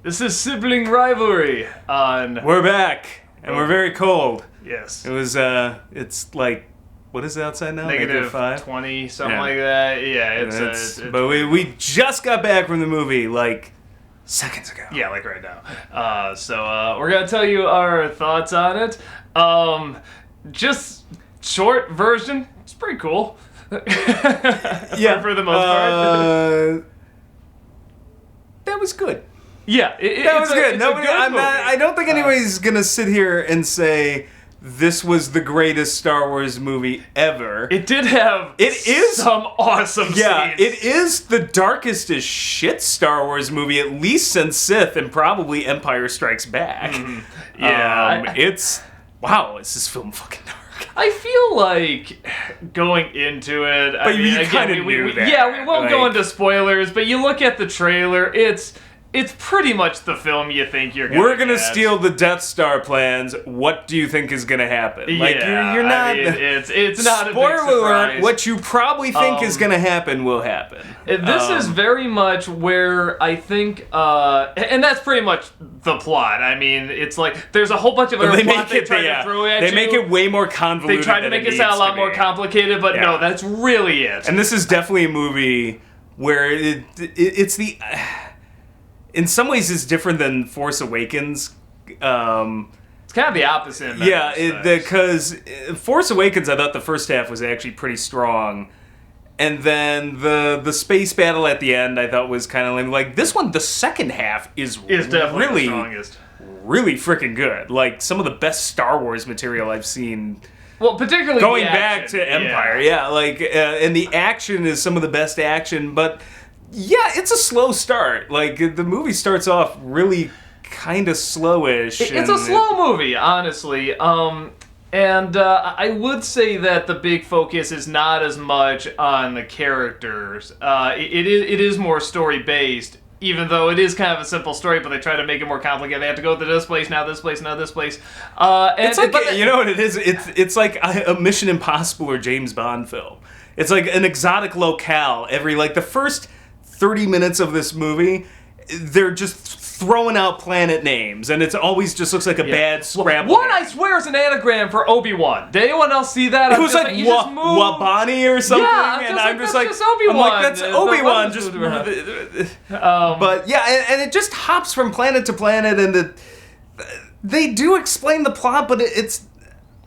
This is Sibling Rivalry on... We're back, and we're very cold. Yes. It was, it's like, what is it outside now? Negative 5? 20, something like that. Yeah, it's but we just got back from the movie, like, seconds ago. Yeah, like right now. So we're going to tell you our thoughts on it. Just short version. It's pretty cool. Yeah. For the most part. That was good. Yeah, that was good. Nobody, I don't think anybody's gonna sit here and say this was the greatest Star Wars movie ever. It did have some awesome scenes. It is the darkest as shit Star Wars movie, at least since Sith and probably Empire Strikes Back. Mm-hmm. Yeah, is this film fucking dark? I feel like going into it. But you kind of knew that. Yeah, we won't go into spoilers, but you look at the trailer. It's pretty much the film you think you're gonna We're gonna get. steal the Death Star plans. What do you think is gonna happen? Like you're not. I mean, it's not a big spoiler surprise. alert. What you probably think is gonna happen will happen. This is very much where I think, and that's pretty much the plot. I mean, it's like there's a whole bunch of other plots they try to throw at you. They make it way more convoluted. They try to make it sound a lot more complicated, but no, that's really it. And this is definitely a movie where it's the. In some ways, it's different than Force Awakens. It's kind of the opposite. Because Force Awakens, I thought the first half was actually pretty strong. And then the space battle at the end, I thought was kind of lame. Like, this one, the second half is definitely really, the strongest. Really freaking good. Like, some of the best Star Wars material I've seen. Well, particularly going back to Empire. Yeah, and the action is some of the best action, but... Yeah, it's a slow start. Like, the movie starts off really kind of slowish. It's a slow movie, honestly. And I would say that the big focus is not as much on the characters. It is more story-based, even though it is kind of a simple story, but they try to make it more complicated. They have to go to this place, now this place, now this place. It's like, you know what it is? It's like a Mission Impossible or James Bond film. It's like an exotic locale. The first 30 minutes of this movie, they're just throwing out planet names, and it always just looks like a bad scrabble. One, I swear, is an anagram for Obi-Wan. Did anyone else see that? It was like Wabani or something, and I'm just like, Obi-Wan. I'm like, that's Obi-Wan. But yeah, and it just hops from planet to planet, and they do explain the plot, but it's.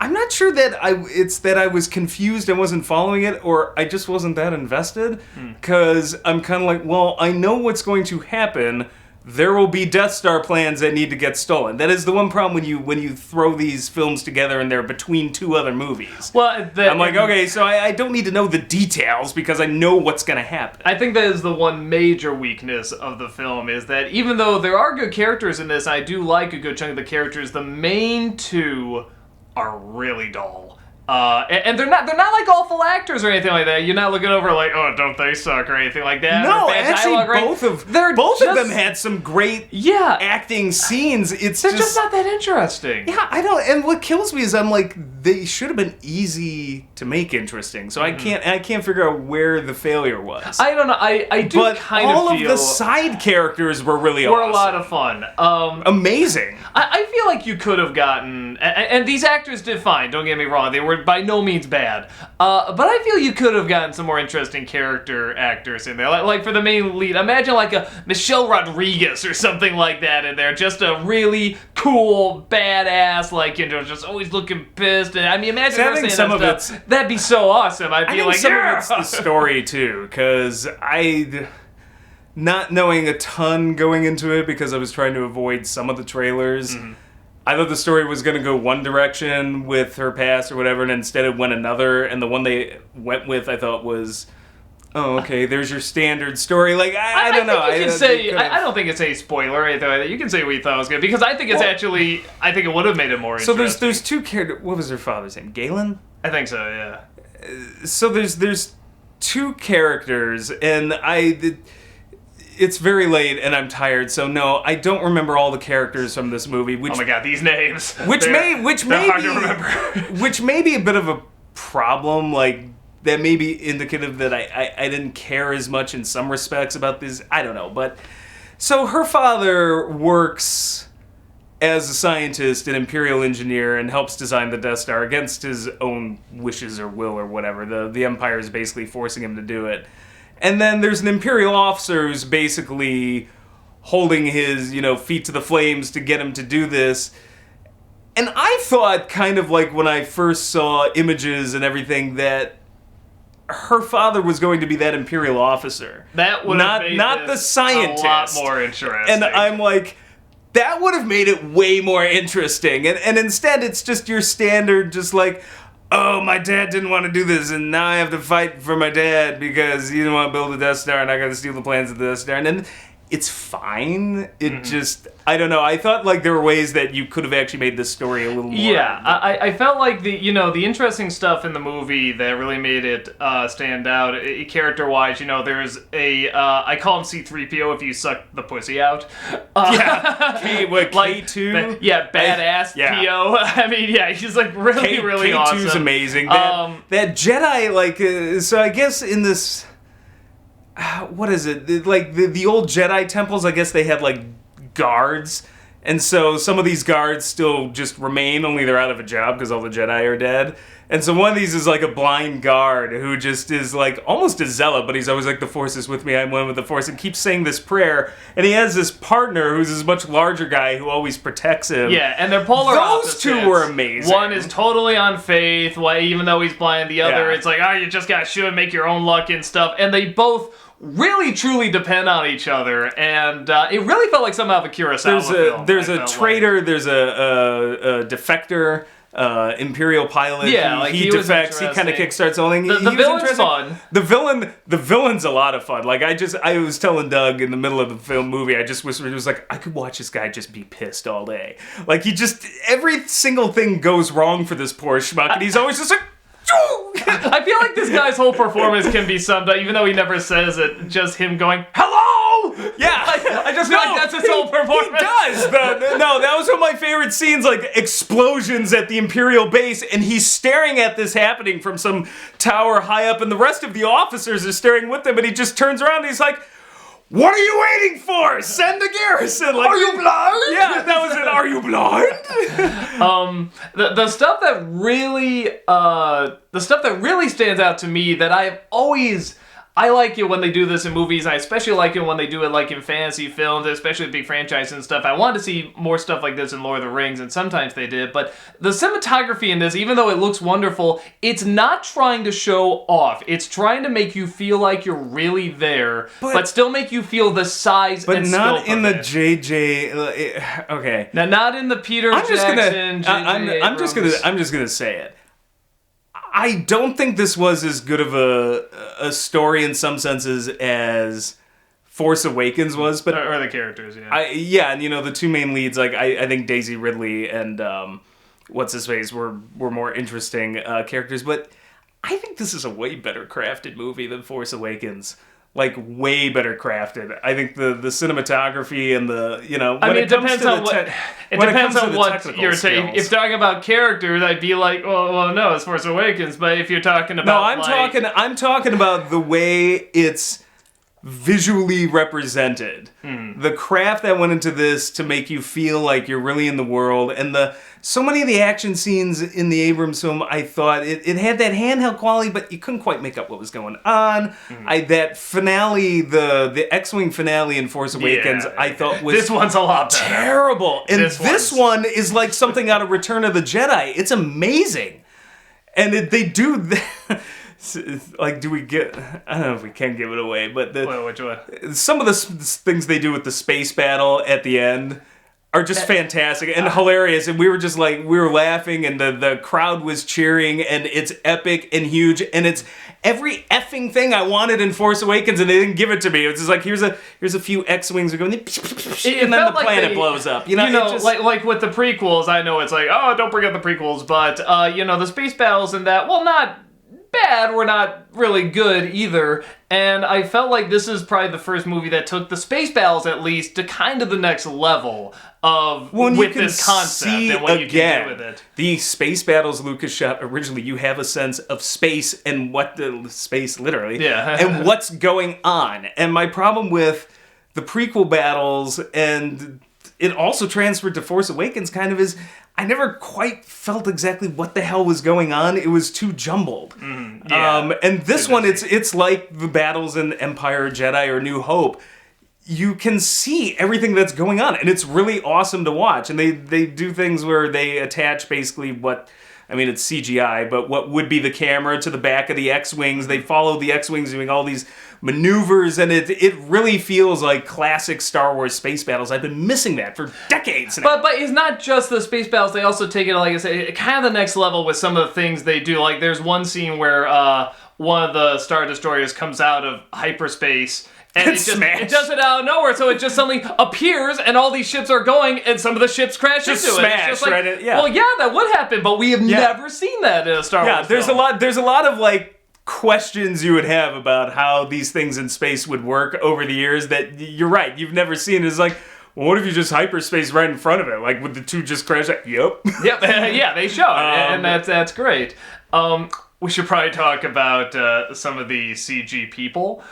I'm not sure that I was confused and wasn't following it, or I just wasn't that invested, because I'm kind of like, well, I know what's going to happen. There will be Death Star plans that need to get stolen. That is the one problem when you throw these films together and they're between two other movies. Well, I'm like, okay, so I don't need to know the details because I know what's going to happen. I think that is the one major weakness of the film, is that even though there are good characters in this, I do like a good chunk of the characters, the main two are really dull. And they're not like awful actors or anything like that. You're not looking over like, oh, don't they suck or anything like that. No, actually, both of them had some great acting scenes. They're just not that interesting. Yeah, I don't. And what kills me is I'm like, they should have been easy to make interesting. So I can't figure out where the failure was. I don't know. I do but kind of feel all of the side characters were really awesome. A lot of fun. Amazing. I feel like you could have gotten, and these actors did fine. Don't get me wrong. They were by no means bad. But I feel you could have gotten some more interesting character actors in there. Like for the main lead, imagine like a Michelle Rodriguez or something like that in there. Just a really cool, badass, just always looking pissed. And I mean, imagine her saying some that stuff. That'd be so awesome. I'd be like, some of it's the story too, because not knowing a ton going into it because I was trying to avoid some of the trailers. Mm-hmm. I thought the story was going to go one direction with her past or whatever, and instead it went another. And the one they went with, I thought was, oh, okay, there's your standard story. Like, I don't know. I don't think it's a spoiler or anything like that. You can say what you thought was good, because I think it's actually, I think it would have made it more interesting. So there's two characters. What was her father's name? Galen? I think so, yeah. So there's two characters, and it's very late and I'm tired, so no, I don't remember all the characters from this movie. Oh my god, these names! They're hard to remember. Which may be a bit of a problem, like, that may be indicative that I didn't care as much in some respects about this. I don't know, but So her father works as a scientist, an Imperial engineer, and helps design the Death Star against his own wishes or will or whatever. The Empire is basically forcing him to do it. And then there's an Imperial officer who's basically holding his, feet to the flames to get him to do this. And I thought, kind of like when I first saw images and everything, that her father was going to be that Imperial officer. That would have made not the scientist. A lot more interesting. And I'm like, that would have made it way more interesting. And instead, it's just your standard, just like, oh, my dad didn't want to do this, and now I have to fight for my dad because he didn't want to build the Death Star, and I got to steal the plans of the Death Star. And then it's fine. It just, I don't know. I thought like there were ways that you could have actually made this story a little more. Yeah, I felt like the interesting stuff in the movie that really made it stand out, character-wise. There's a I call him C-3PO if you suck the pussy out. K2? Badass PO. I mean, yeah, he's like really K2's awesome. K2's amazing. That Jedi, like, so I guess in this. What is it? Like, the old Jedi temples, I guess they had, like, guards. And so some of these guards still just remain, only they're out of a job because all the Jedi are dead. And so one of these is, like, a blind guard who just is, like, almost a zealot, but he's always like, the Force is with me, I'm one with the Force, and keeps saying this prayer. And he has this partner who's this much larger guy who always protects him. Yeah, and they're polar opposites. Those two were amazing. One is totally on faith, even though he's blind. The other, it's like, you just gotta shoot and make your own luck and stuff. And they both really truly depend on each other, and it really felt like some out of a Kurosawa film. There's a traitor, there's a defector, Imperial pilot. Yeah, he defects. He kind of kickstarts the whole thing. The villain's fun. The villain's a lot of fun. Like I was telling Doug in the middle of the movie, I just whispered, it was like, I could watch this guy just be pissed all day. Like every single thing goes wrong for this poor schmuck, and he's always just like. I feel like this guy's whole performance can be summed up, even though he never says it, just him going, hello! Yeah, I just feel like that's his whole performance. He does! That was one of my favorite scenes, like explosions at the Imperial base, and he's staring at this happening from some tower high up, and the rest of the officers are staring with him, and he just turns around and he's like, what are you waiting for? Send the garrison! Like, are you blind? Yeah, that was it. Are you blind? The stuff that really stands out to me that I like it when they do this in movies. I especially like it when they do it like in fantasy films, especially with big franchises and stuff. I wanted to see more stuff like this in Lord of the Rings, and sometimes they did. But the cinematography in this, even though it looks wonderful, it's not trying to show off. It's trying to make you feel like you're really there, but still make you feel the size and scope of it. But not in the JJ. Okay. Now, not in the Peter Jackson. I'm just gonna say it. I don't think this was as good of a story in some senses as Force Awakens was, but or the characters, yeah. And the two main leads, like I think Daisy Ridley and what's his face were more interesting characters, but I think this is a way better crafted movie than Force Awakens. Like, way better crafted. I think the cinematography and it depends on what you're saying. If you're talking about characters, I'd be like, well, no, it's Force Awakens. But if you're talking about, I'm talking about the way it's visually represented. The craft that went into this to make you feel like you're really in the world, and so many of the action scenes in the Abrams film, I thought it had that handheld quality, but you couldn't quite make up what was going on. That finale, the X-Wing finale in Force Awakens, I thought was this one's a lot better. Terrible, and this one is like something out of Return of the Jedi. It's amazing, and they do that. Like, do we get? I don't know if we can give it away, but which one? Some of the things they do with the space battle at the end are just fantastic and hilarious, and we were laughing, and the crowd was cheering, and it's epic and huge, and it's every effing thing I wanted in Force Awakens, and they didn't give it to me. It's just like, here's a few X-Wings are going, and then the planet blows up. Like with the prequels, I know it's like, oh, don't bring up the prequels, but the space battles and that, well, not bad, we're not really good either, and I felt like this is probably the first movie that took the space battles at least to kind of the next level of with this concept and what you can do with it. The space battles Lucas shot originally, you have a sense of space and what the space literally, and what's going on. And my problem with the prequel battles, and it also transferred to Force Awakens kind of is, I never quite felt exactly what the hell was going on. It was too jumbled. And this one, it's like the battles in Empire, Jedi, or New Hope. You can see everything that's going on, and it's really awesome to watch. And they do things where they attach basically it's CGI, but what would be the camera to the back of the X-Wings. They follow the X-Wings doing all these maneuvers, and it really feels like classic Star Wars space battles. I've been missing that for decades now. But it's not just the space battles. They also take it, like I said, kind of the next level with some of the things they do. Like there's one scene where one of the Star Destroyers comes out of hyperspace, and it does it out of nowhere, so it just suddenly appears, and all these ships are going, and some of the ships crash into it. Smash, it's just like, right? Yeah. Well, yeah, that would happen, but we have never seen that in a Star Wars film. There's a lot of like questions you would have about how these things in space would work over the years that you're right, you've never seen. It's like, well, what if you just hyperspace right in front of it? Like, would the two just crash? Yep. Yep. Yeah, they show it, and that's great. We should probably talk about some of the CG people.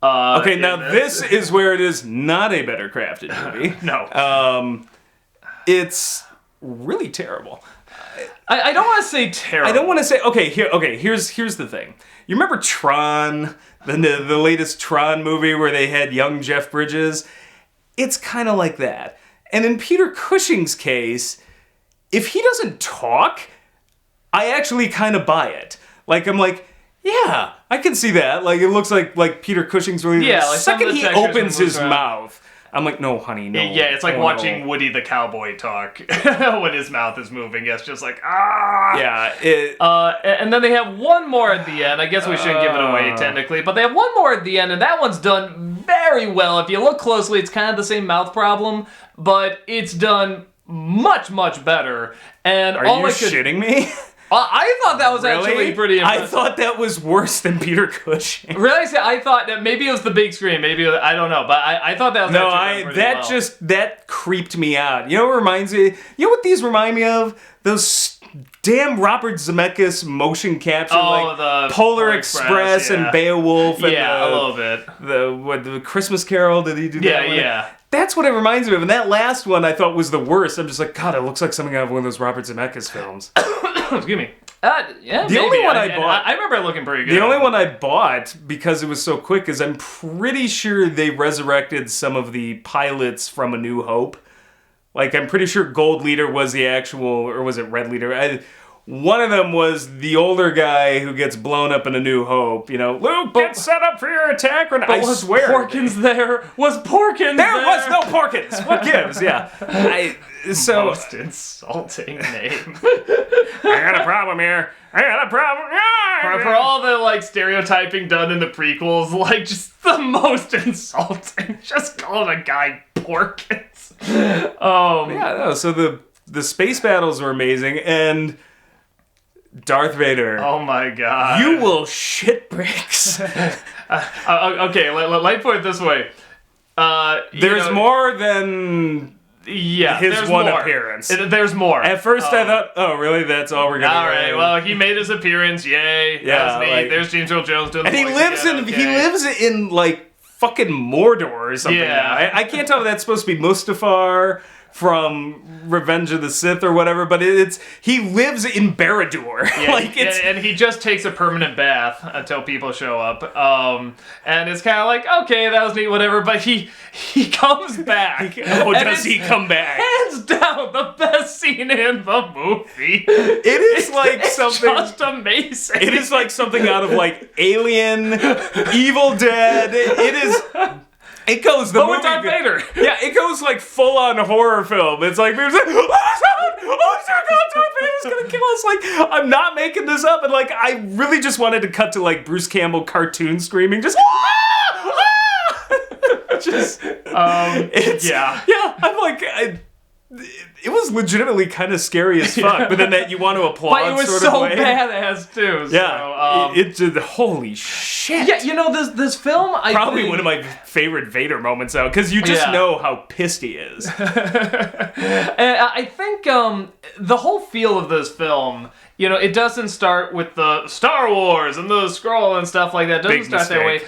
Okay, now this is where it is not a better crafted movie. No. It's really terrible. I don't want to say terrible. I don't want to say, here's the thing. You remember Tron, the latest Tron movie where they had young Jeff Bridges? It's kind of like that. And in Peter Cushing's case, if he doesn't talk, I actually kind of buy it. Like, I'm like, yeah, I can see that. Like, it looks like Peter Cushing's really... Yeah, the like second he opens his mouth, I'm like, no, honey, no. Yeah, it's like watching Woody the Cowboy talk when his mouth is moving. It's just like, ah! Yeah. And then they have one more at the end. I guess we shouldn't give it away, technically. But they have one more at the end, and that one's done very well. If you look closely, it's kind of the same mouth problem, but it's done much, much better. And Are you shitting me? I thought that was actually pretty impressive. I thought that was worse than Peter Cushing. Really? I thought that maybe it was the big screen. Maybe I don't know, but I thought that was that creeped me out. You know what reminds me? You know what these remind me of? Those damn Robert Zemeckis motion capture, the Polar Express and Beowulf. And a little bit. The Christmas Carol? Did he do that? Yeah. That's what it reminds me of. And that last one I thought was the worst. I'm just like, God, it looks like something out of one of those Robert Zemeckis films. Excuse me. The only one I bought... I remember it looking pretty good. The only one I bought, because it was so quick, is I'm pretty sure they resurrected some of the pilots from A New Hope. Like, I'm pretty sure Gold Leader was the actual... Or was it Red Leader? One of them was the older guy who gets blown up in A New Hope. You know, Luke, get set up for your attack. But I was swear, Porkins there? Was Porkins there? There was no Porkins. What gives? Yeah. Most insulting name. I got a problem here. I got a problem. For all the like stereotyping done in the prequels, like just the most insulting. Just calling a guy Porkins. So the space battles were amazing, and Darth Vader. Oh my god. You will shit bricks. Okay, let me put it this way. There's more than his one appearance. There's more. At first I thought, oh really? That's all we're gonna do. Alright, well he made his appearance, yay. Yeah, neat. There's James Earl Jones doing and the voice he lives in like fucking Mordor or something. Yeah. I can't tell if that's supposed to be Mustafar from Revenge of the Sith or whatever, but he lives in Barad-dûr. Yeah, and he just takes a permanent bath until people show up. And it's kind of like, okay, that was neat, whatever, but he comes back. Does he come back? Hands down, the best scene in the movie. It's something just amazing. It is like something out of like Alien, Evil Dead. It goes the movie. With Darth Vader. Yeah, it goes like full on horror film. It's like, oh my god, Darth Vader's gonna kill us. Like, I'm not making this up. And like, I really just wanted to cut to like Bruce Campbell cartoon screaming, just I'm like, it was legitimately kind of scary as fuck, but then that you want to applaud But it was sort so of way. badass too. Yeah, So, it just, holy shit. yeah, you know, this film, Probably one of my favorite Vader moments, though, because you just know how pissed he is. And I think the whole feel of this film, you know, it doesn't start with the Star Wars and the scroll and stuff like that. It doesn't start that way.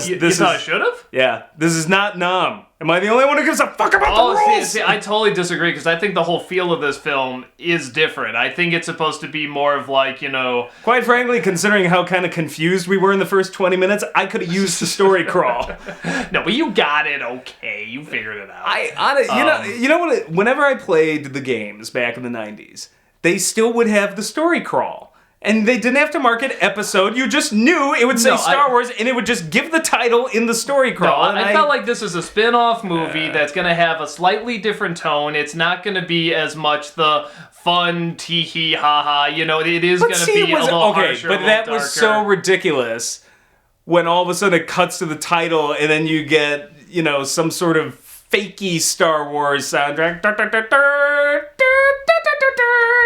You thought it should have? Yeah, this is not Nam. Am I the only one who gives a fuck about the rules? See, I totally disagree, because I think the whole feel of this film is different. I think it's supposed to be more of like, you know... Quite frankly, considering how kind of confused we were in the first 20 minutes, I could have used the story crawl. No, but you got it okay. You figured it out. You know what? Whenever I played the games back in the 90s, they still would have the story crawl. And they didn't have to mark an episode. You just knew it would say Star Wars, and it would just give the title in the story crawl. No, I felt like this is a spin-off movie that's going to have a slightly different tone. It's not going to be as much the fun, tee-hee, ha-ha. You know, it is going to be a little harsher, but that was so ridiculous when all of a sudden it cuts to the title, and then you get, you know, some sort of fakey Star Wars soundtrack.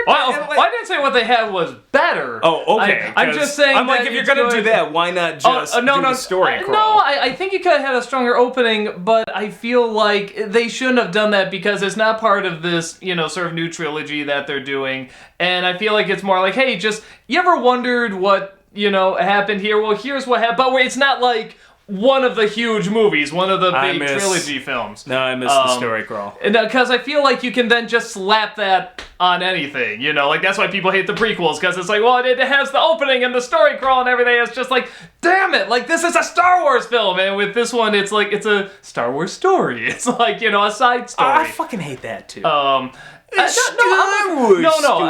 I didn't say what they had was better. Oh, okay. I'm just saying. I'm like, if you're gonna do that, why not just do the story crawl? No, I think you could have had a stronger opening, but I feel like they shouldn't have done that, because it's not part of this, you know, sort of new trilogy that they're doing. And I feel like it's more like, hey, just, you ever wondered what, you know, happened here? Well, here's what happened. But it's not like one of the huge movies, one of the big trilogy films. No, I missed the story crawl. Because I feel like you can then just slap that on anything, you know? Like, that's why people hate the prequels, because it's like, well, it has the opening and the story crawl and everything. It's just like, damn it, like, this is a Star Wars film. And with this one, it's like, it's a Star Wars story. It's like, you know, a side story. I fucking hate that, too. No,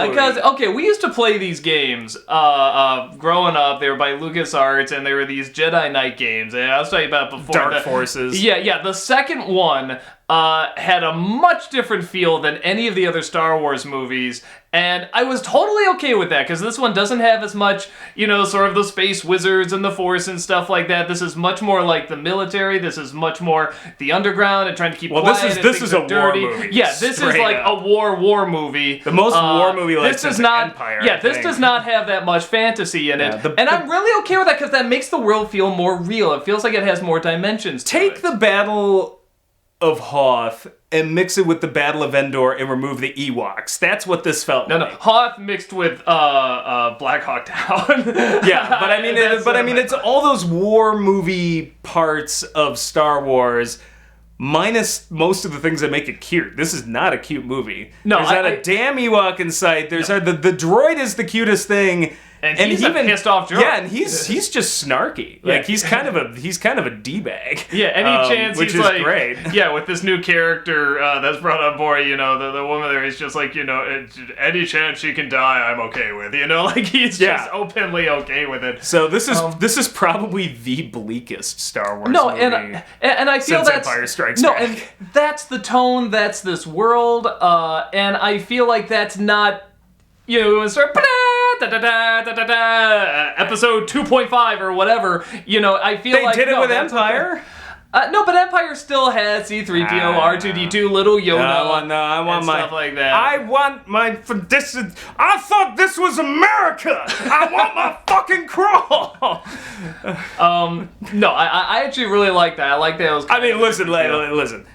because, okay, we used to play these games growing up. They were by LucasArts, and they were these Jedi Knight games, and I was telling you about before. Dark Forces. Yeah, the second one had a much different feel than any of the other Star Wars movies, and I was totally okay with that, because this one doesn't have as much, you know, sort of the space wizards and the Force and stuff like that. This is much more like the military. This is much more the underground and trying to keep quiet. This is a dirty war movie. Yeah, this is like a war movie. The most war movie like since Empire. Yeah, this does not have that much fantasy in it. And I'm really okay with that, because that makes the world feel more real. It feels like it has more dimensions to it. Take the Battle of Hoth and mix it with the Battle of Endor and remove the Ewoks. That's what this felt like. No, Hoth mixed with Black Hawk Down. Yeah, but I mean, it's all those war movie parts of Star Wars, minus most of the things that make it cute. This is not a cute movie. No, there's not a damn Ewok in sight. There's the droid is the cutest thing. And he's even pissed off droid. Yeah, and he's just snarky. Like he's kind of a D-bag. Yeah, any chance which he's is like, great. Yeah, with this new character that's brought on board, you know, the woman there is just like, you know, any chance she can die, I'm okay with. You know, like he's just openly okay with it. So this is probably the bleakest Star Wars movie. And I feel since Empire Strikes Back. and that's the tone, that's this world, and I feel like that's not, you know, when start episode 2.5 or whatever, you know, I feel like... They did it with Empire? No, but Empire still has C-3PO, R2-D2, Little Yoda, I want my stuff like that. I want my... I thought this was America! I want my fucking crawl! No, I actually really like that. I like that it was... I mean, listen.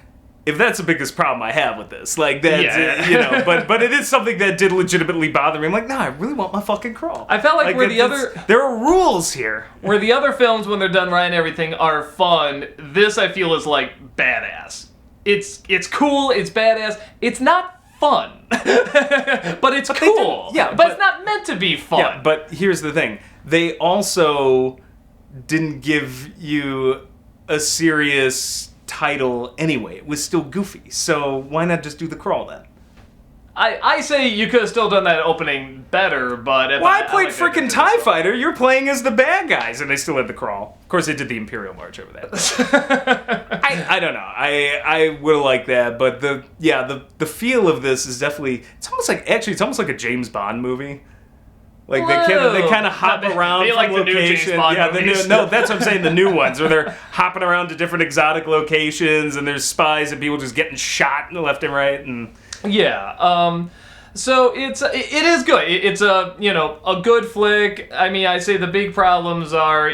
If that's the biggest problem I have with this, like that, you know, but it is something that did legitimately bother me. I'm like, I really want my fucking crawl. I felt like there are rules here. Where the other films, when they're done right and everything, are fun. This I feel is like badass. It's cool. It's badass. It's not fun, but it's cool. But it's not meant to be fun. Yeah, but here's the thing: they also didn't give you a serious title anyway. It was still goofy, so why not just do the crawl then? I say you could have still done that opening better, but... I played frickin' TIE Fighter. You're playing as the bad guys, and they still had the crawl. Of course, they did the Imperial March over that. I don't know. I will like that, but the feel of this is definitely... It's almost like a James Bond movie. Like they kind of hop around they like from the new James location. Bond Yeah, movies. that's what I'm saying. The new ones where they're hopping around to different exotic locations, and there's spies and people just getting shot left and right. And yeah. So it is good. It's a good flick. I mean, I say the big problems are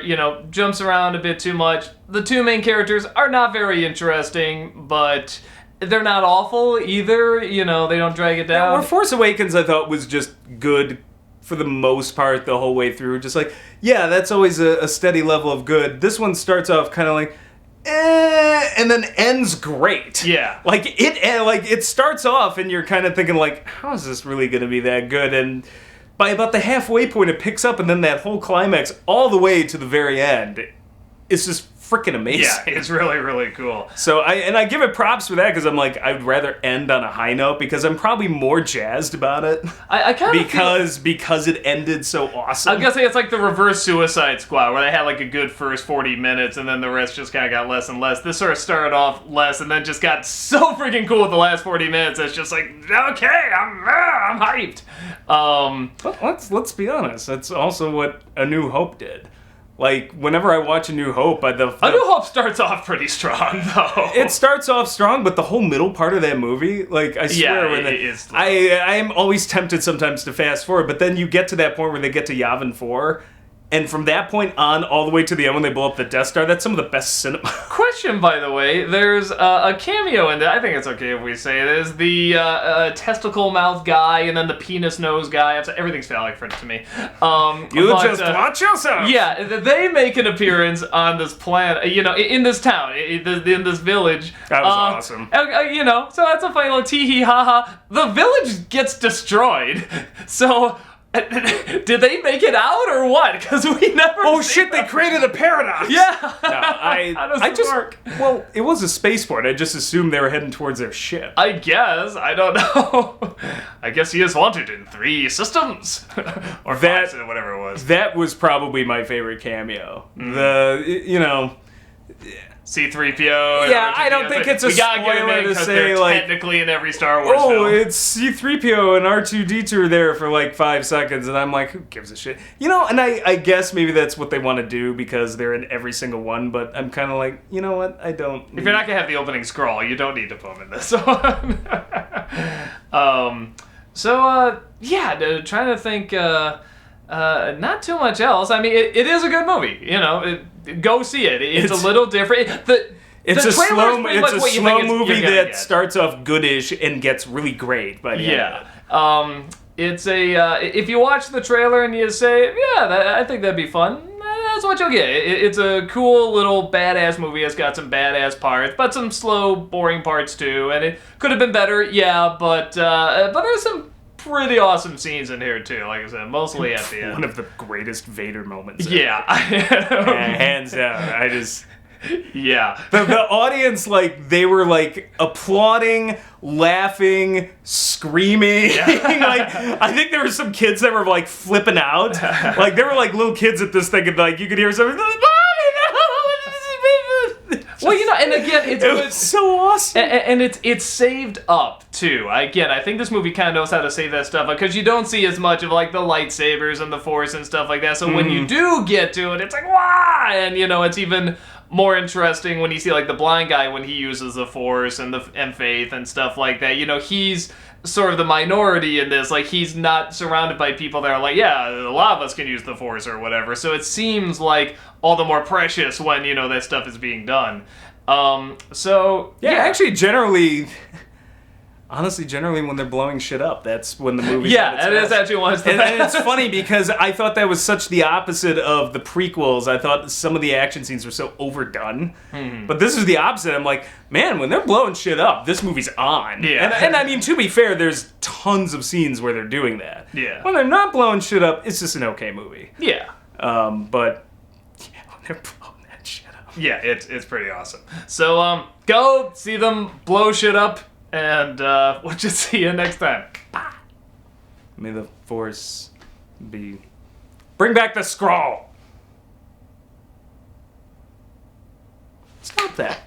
jumps around a bit too much. The two main characters are not very interesting, but they're not awful either. They don't drag it down. Or Force Awakens, I thought was just good for the most part the whole way through. Just like, yeah, that's always a steady level of good. This one starts off kind of like, and then ends great. Yeah. It starts off and you're kind of thinking like, how is this really going to be that good? And by about the halfway point, it picks up, and then that whole climax all the way to the very end, it's just freaking amazing. Yeah, it's really, really cool. So I give it props for that, because I'm like, I'd rather end on a high note, because I'm probably more jazzed about it. I kind of because it ended so awesome. I'm guessing it's like the reverse Suicide Squad, where they had like a good first 40 minutes, and then the rest just kind of got less and less. This sort of started off less, and then just got so freaking cool with the last 40 minutes. It's just like, okay, I'm hyped. But let's be honest. That's also what A New Hope did. Like, whenever I watch A New Hope, A New Hope starts off pretty strong, though. It starts off strong, but the whole middle part of that movie, like, I swear, it is. I am always tempted sometimes to fast forward, but then you get to that point where they get to Yavin 4, and from that point on, all the way to the end when they blow up the Death Star, that's some of the best cinema. Question, by the way, there's a cameo in there. I think it's okay if we say it is the testicle mouth guy and then the penis nose guy. Everything's phallic to me. Just watch yourself. Yeah, they make an appearance on this planet. In this town, in this village. That was awesome. So that's a funny little tee-hee ha-ha. The village gets destroyed. So did they make it out or what? Because we never. Oh shit! They created a paradox. Yeah. No, How does it work? Well, it was a spaceport. I just assumed they were heading towards their ship. I guess. I don't know. I guess he is wanted in 3 systems, or 5, whatever it was. That was probably my favorite cameo. C-3PO. Yeah, I don't think it's a spoiler to say, like, technically in every Star Wars film. It's C-3PO and R2-D2 are there for like 5 seconds, and I'm like, who gives a shit? And I guess maybe that's what they want to do because they're in every single one, but I'm kind of like, you know what? I don't. If you're not going to have the opening scroll, you don't need to put them in this one. Trying to think, not too much else. I mean, it is a good movie, go see it. It's a little different. It's a slow movie that get. starts off goodish and gets really great by the end. It's if you watch the trailer and you say, I think that'd be fun, that's what you'll get. It's a cool little badass movie. It's got some badass parts, but some slow, boring parts too. And it could have been better, but there's some pretty awesome scenes in here too. Like I said, mostly at the end. One of the greatest Vader moments. Yeah, hands down. Yeah. The audience, like, they were, like, applauding, laughing, screaming. Yeah. Like, I think there were some kids that were, like, flipping out. Like, there were, like, little kids at this thing, and, like, you could hear something, Mommy, no! Well, and again, it was so awesome. And it's saved up, too. Again, I think this movie kind of knows how to save that stuff up, because you don't see as much of, like, the lightsabers and the Force and stuff like that. So when you do get to it, it's like, wah! And, it's even more interesting when you see, like, the blind guy when he uses the Force and Faith and stuff like that. He's sort of the minority in this. Like, he's not surrounded by people that are like, yeah, a lot of us can use the Force or whatever. So it seems like all the more precious when, that stuff is being done. Actually, generally when they're blowing shit up, that's when the movie's at its best. It is actually one of the best. And it's funny because I thought that was such the opposite of the prequels. I thought some of the action scenes were so overdone. But this is the opposite. I'm like, man, when they're blowing shit up, this movie's on. Yeah. And I mean, to be fair, there's tons of scenes where they're doing that. Yeah. When they're not blowing shit up, it's just an okay movie. Yeah. But when they're blowing that shit up. Yeah, it's pretty awesome. So, go see them blow shit up. And we'll just see you next time. Bye. May the Force be... Bring back the scroll! Stop that.